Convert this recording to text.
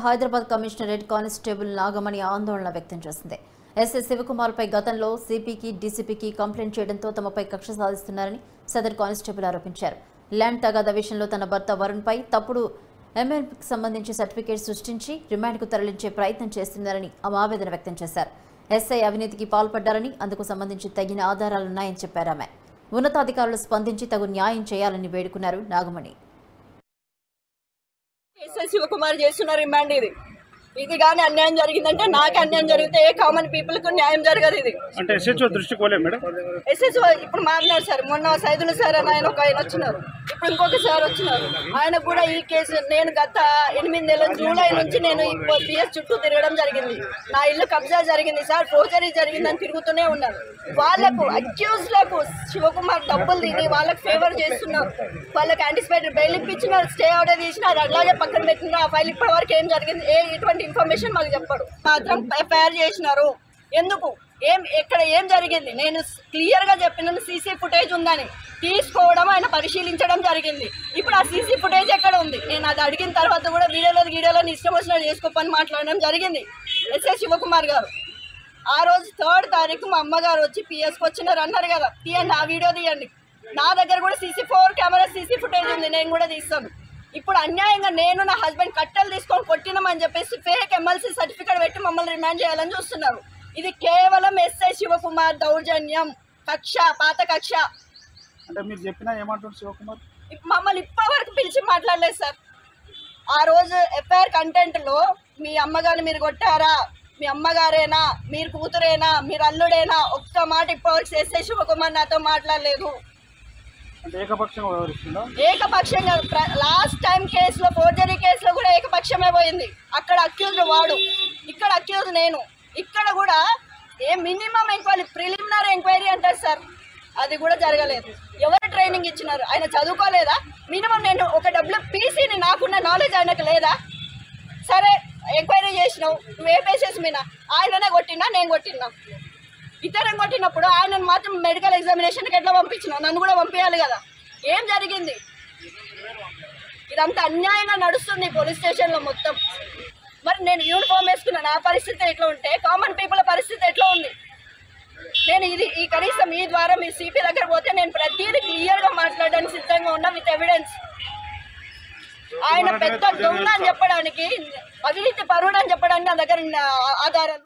Hyderabad commissionerate constable Nagamani ఆందోళన వ్యక్తం చేసింది. ఎస్ఐ శివకుమార్పై గతంలో సిపికి, డీసీపీకి కంప్లైంట్ చేయడంతో తమపై కక్ష సాధిస్తున్నారని సదర్ కానిస్టేబుల్ ఆరోపించారు. ల్యాండ్ తగాదా విషయంలో తన భర్త వరుణ్పై తప్పుడు ఎంఎల్పీకి సంబంధించి సర్టిఫికేట్ సృష్టించి రిమాండ్కు తరలించే ప్రయత్నం చేస్తున్నారని ఆమె ఆవేదన వ్యక్తం చేశారు. ఎస్ఐ అవినీతికి పాల్పడ్డారని, అందుకు సంబంధించి తగిన ఆధారాలున్నాయని చెప్పారు. ఆమె ఉన్నతాధికారులు స్పందించి తగు న్యాయం చేయాలని వేడుకున్నారు నాగమణి. ఎస్ఐ శివకుమార్ చేస్తున్న రిమాండ్ ఇది కానీ అన్యాయం జరిగిందంటే నాకు అన్యాయం జరిగితే ఏ కామన్ పీపుల్ కు న్యాయం జరగదు. ఇది అంటే ఎస్హెచ్ఓ దృష్టికి పోలే మేడం. ఎస్హెచ్ఓ ఇప్పుడు మారినారు సార్. మొన్న సైదులు సార్ అని ఆయన వచ్చినారు, ఇప్పుడు ఇంకొక సార్ వచ్చినారు. ఆయన కూడా ఈ కేసు నేను గత 8 నెలల జూలై నుంచి నేను పిఎస్ చుట్టూ తిరగడం జరిగింది. నా ఇల్లు కబ్జా జరిగింది సార్, ఫోర్జరీ జరిగిందని తిరుగుతూనే ఉన్నారు. వాళ్ళకు అక్యూజ్లకు శివకుమార్ డబ్బులు తిని వాళ్ళకి ఫేవర్ చేస్తున్నారు. వాళ్ళకి యాంటిసిపేటెడ్ బెయిల్ ఇప్పించినారు, స్టే ఆర్డర్ చేసినారు, అలాగే పక్కన పెట్టినారు. ఆ ఫైల్ ఇప్పటి వరకు ఏం జరిగింది ఎటువంటి ఇన్ఫర్మేషన్ మాకు చెప్పడు. మాత్రం ఎఫ్ఐఆర్ చేసినారు. ఎందుకు ఎక్కడ ఏం జరిగింది నేను క్లియర్ గా చెప్పినాను. సీసీ ఫుటేజ్ ఉందని తీసుకోవడం ఆయన పరిశీలించడం జరిగింది. ఇప్పుడు ఆ సీసీ ఫుటేజ్ ఎక్కడ ఉంది? నేను అది అడిగిన తర్వాత కూడా వీడియోలో ఇష్టం వచ్చినట్టు చేసుకోపని మాట్లాడడం జరిగింది. ఎస్ఐ శివకుమార్ గారు ఆ రోజు 3rd తారీఖు మా అమ్మగారు వచ్చి పిఎస్కి వచ్చినారు అన్నారు కదా, తీయండి ఆ వీడియో తీయండి. నా దగ్గర కూడా CC4 కెమెరా సీసీ ఫుటేజ్ ఉంది, నేను కూడా తీస్తాను. ఇప్పుడు అన్యాయంగా నేను నా హస్బెండ్ కట్టెలు తీసుకొని కొట్టినామని చెప్పేసి ఫేక్ MLC సర్టిఫికేట్ పెట్టి మమ్మల్ని రిమాండ్ చేయాలని చూస్తున్నారు. ఇది కేవలం ఎస్ఐ శివకుమార్ దౌర్జన్యం, కక్ష, పాత కక్ష. అంటే మీరు చెప్పినా ఏమంటారు శివకుమార్? మమ్మల్ని ఇప్పటి వరకు పిలిచి మాట్లాడలేదు సార్. ఆ రోజు ఎఫ్ఐఆర్ కంటెంట్ లో మీ అమ్మగారిని మీరు కొట్టారా, మీ అమ్మగారేనా, మీరు కూతురేనా, మీరు అల్లుడేనా, ఒక్క మాట ఇప్పటివరకు ఎస్ఐ శివకుమార్ నాతో మాట్లాడలేదు. ఏకపక్షంగా లాస్ట్ టైం కేసులో, ఫోర్జరీ కేసులో కూడా ఏకపక్షమే పోయింది. అక్కడ అక్యూజ్డ్ వాడు, ఇక్కడ అక్యూజ్ నేను. ఇక్కడ కూడా మినిమం ఎంక్వైరీ, ప్రిలిమినరీ ఎంక్వైరీ అంటారు సార్, అది కూడా జరగలేదు. ఎవరు ట్రైనింగ్ ఇచ్చినారు? ఆయన చదువుకోలేదా? మినిమం నేను ఒక WPCని నాకున్న నాలెడ్జ్ ఆయనకు లేదా? సరే ఎంక్వైరీ చేసినావు, నువ్వు ఏ బేసిస్ మీద? ఆయననే కొట్టినా, నేను కొట్టినా. ఇతరం కొట్టినప్పుడు ఆయనను మాత్రం మెడికల్ ఎగ్జామినేషన్కి ఎట్లా పంపించినావు? నన్ను కూడా పంపించాలి కదా. ఏం జరిగింది? ఇదంతా అన్యాయంగా నడుస్తుంది పోలీస్ స్టేషన్లో మొత్తం. మరి నేను యూనిఫామ్ వేసుకున్న నా పరిస్థితి ఎట్లా ఉంటే కామన్ పీపుల్ పరిస్థితి ఎట్లా ఉంది? నేను ఈ కనీసం ఈ ద్వారా మీ సిపి దగ్గర పోతే నేను ప్రతిదీ క్లియర్గా మాట్లాడడానికి సిద్ధంగా ఉన్నా విత్ ఎవిడెన్స్. ఆయన పెద్ద దొంగ అని చెప్పడానికి, అవినీతి పరుడు అని చెప్పడానికి నా దగ్గర ఆధారాలు